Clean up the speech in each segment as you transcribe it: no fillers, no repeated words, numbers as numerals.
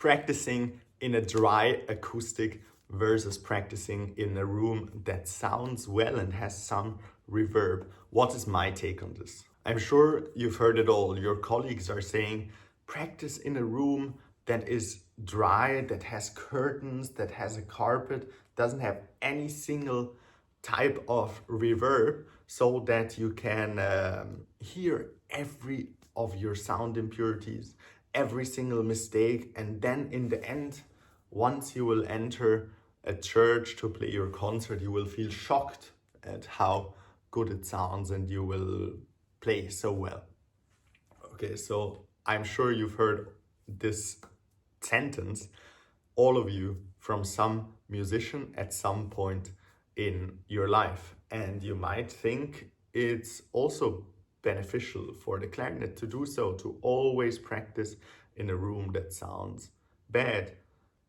practicing in a dry acoustic versus practicing in a room that sounds well and has some reverb. What is my take on this? I'm sure you've heard it all. Your colleagues are saying, practice in a room that is dry, that has curtains, that has a carpet, doesn't have any single type of reverb, so that you can hear every of your sound impurities, every single mistake, and then in the end, once you will enter a church to play your concert, you will feel shocked at how good it sounds and you will play so well. Okay, so I'm sure you've heard this sentence, all of you, from some musician at some point in your life. And you might think it's also beneficial for the clarinet to do so, to always practice in a room that sounds bad.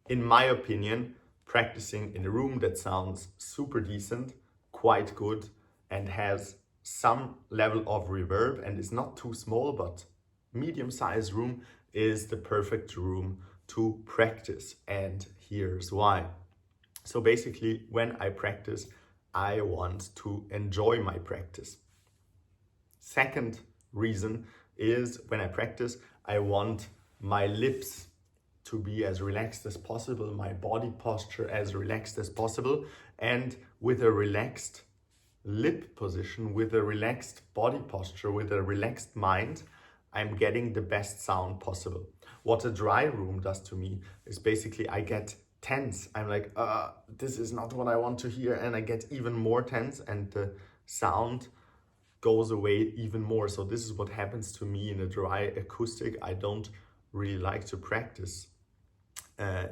In my opinion, practicing in a room that sounds super decent, quite good, and has some level of reverb and is not too small, but medium-sized room is the perfect room to practice. And here's why. So basically, when I practice, I want to enjoy my practice. Second reason is, when I practice, I want my lips to be as relaxed as possible, my body posture as relaxed as possible, and with a relaxed lip position, with a relaxed body posture, with a relaxed mind, I'm getting the best sound possible. What a dry room does to me is basically I get tense. I'm like, this is not what I want to hear, and I get even more tense and the sound goes away even more. So this is what happens to me in a dry acoustic. I don't really like to practice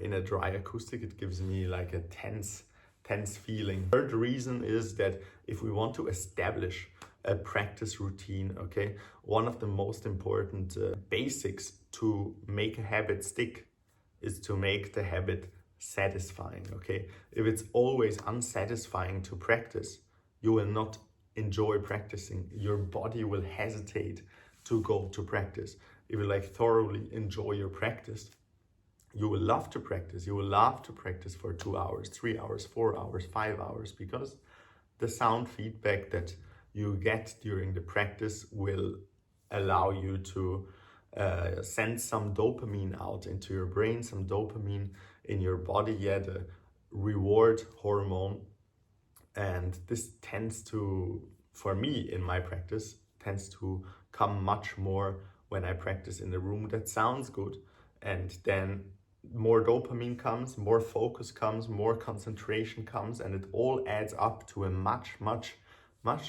in a dry acoustic. It gives me like a tense feeling. Third reason is that if we want to establish a practice routine, okay, one of the most important basics to make a habit stick is to make the habit satisfying, okay? If it's always unsatisfying to practice, you will not enjoy practicing. Your body will hesitate to go to practice. If you like thoroughly enjoy your practice, you will love to practice. You will love to practice for 2 hours, 3 hours, 4 hours, 5 hours, because the sound feedback that you get during the practice will allow you to send some dopamine out into your brain, some dopamine in your body, the reward hormone. And this tends to, for me in my practice, tends to come much more when I practice in a room that sounds good. And then more dopamine comes, more focus comes, more concentration comes, and it all adds up to a much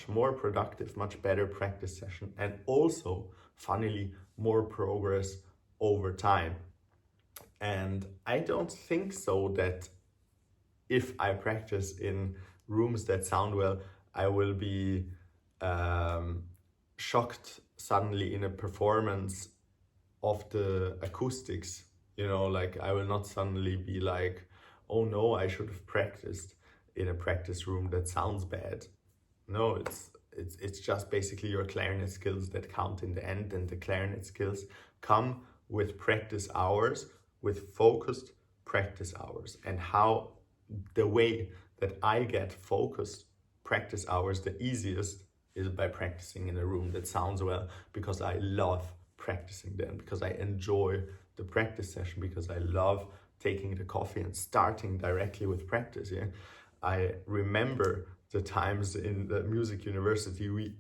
more productive, much better practice session, and also, funnily, more progress over time. And I don't think so that if I practice in rooms that sound well, I will be shocked suddenly in a performance of the acoustics. You know, like I will not suddenly be like, oh no, I should have practiced in a practice room that sounds bad. No, it's just basically your clarinet skills that count in the end, and the clarinet skills come with practice hours, with focused practice hours. And how the way that I get focused practice hours the easiest is by practicing in a room that sounds well, because I love practicing then, because I enjoy the practice session, because I love taking the coffee and starting directly with practice. Yeah, I remember the times in the music university, we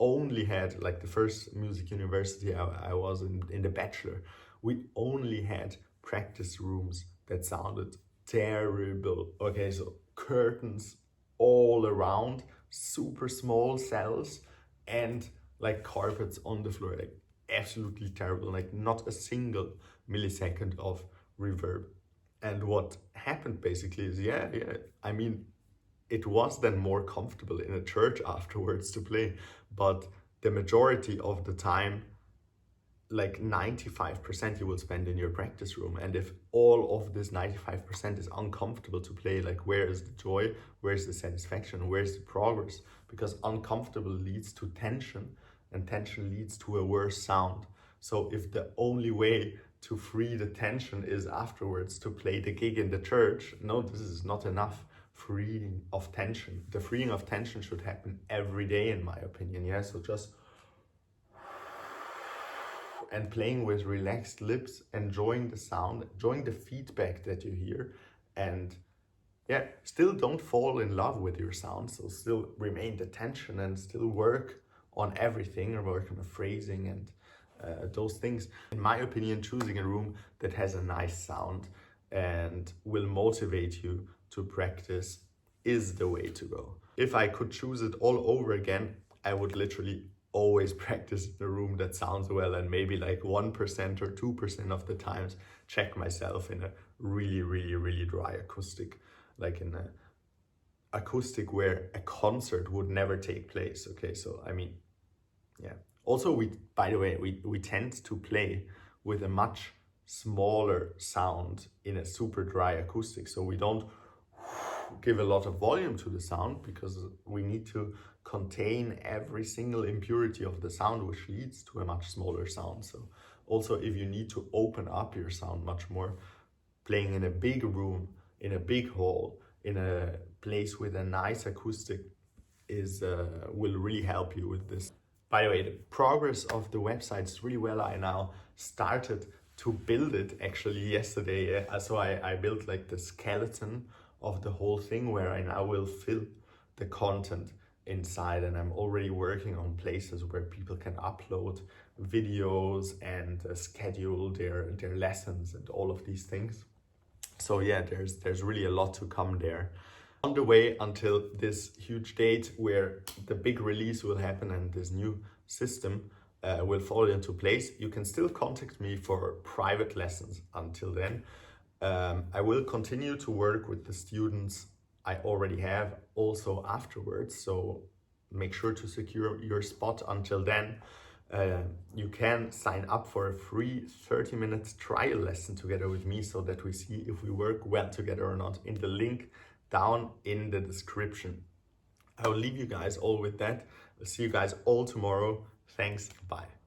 only had, like the first music university I was in the bachelor, we only had practice rooms that sounded terrible. Okay, so curtains all around, super small cells, and like carpets on the floor, like absolutely terrible, like not a single millisecond of reverb. And what happened basically is, I mean, it was then more comfortable in a church afterwards to play, but the majority of the time, like 95% you will spend in your practice room. And if all of this 95% is uncomfortable to play, like where is the joy, where's the satisfaction, where's the progress? Because uncomfortable leads to tension, and tension leads to a worse sound. So if the only way to free the tension is afterwards to play the gig in the church. No, this is not enough freeing of tension. The freeing of tension should happen every day, in my opinion. Yeah, so just and playing with relaxed lips, enjoying the sound, enjoying the feedback that you hear, and yeah, still don't fall in love with your sound. So still remain the tension and still work on everything, or work on the phrasing and those things. In my opinion, choosing a room that has a nice sound and will motivate you to practice is the way to go. If I could choose it all over again, I would literally always practice in a room that sounds well, and maybe like 1% or 2% of the times check myself in a really dry acoustic, like in a acoustic where a concert would never take place. Okay, so I mean, yeah. Also, by the way, we tend to play with a much smaller sound in a super dry acoustic. So we don't give a lot of volume to the sound because we need to contain every single impurity of the sound, which leads to a much smaller sound. So also, if you need to open up your sound much more, playing in a big room, in a big hall, in a place with a nice acoustic is will really help you with this. By the way, the progress of the website is really well. I now started to build it actually yesterday. So I built like the skeleton of the whole thing, where I now will fill the content inside, and I'm already working on places where people can upload videos and schedule their lessons and all of these things. So yeah, there's really a lot to come there. On the way until this huge date where the big release will happen and this new system will fall into place, you can still contact me for private lessons until then. I will continue to work with the students I already have also afterwards, so make sure to secure your spot until then. You can sign up for a free 30-minute trial lesson together with me, so that we see if we work well together or not, in the link down in the description. I will leave you guys all with that. I'll see you guys all tomorrow. Thanks, bye.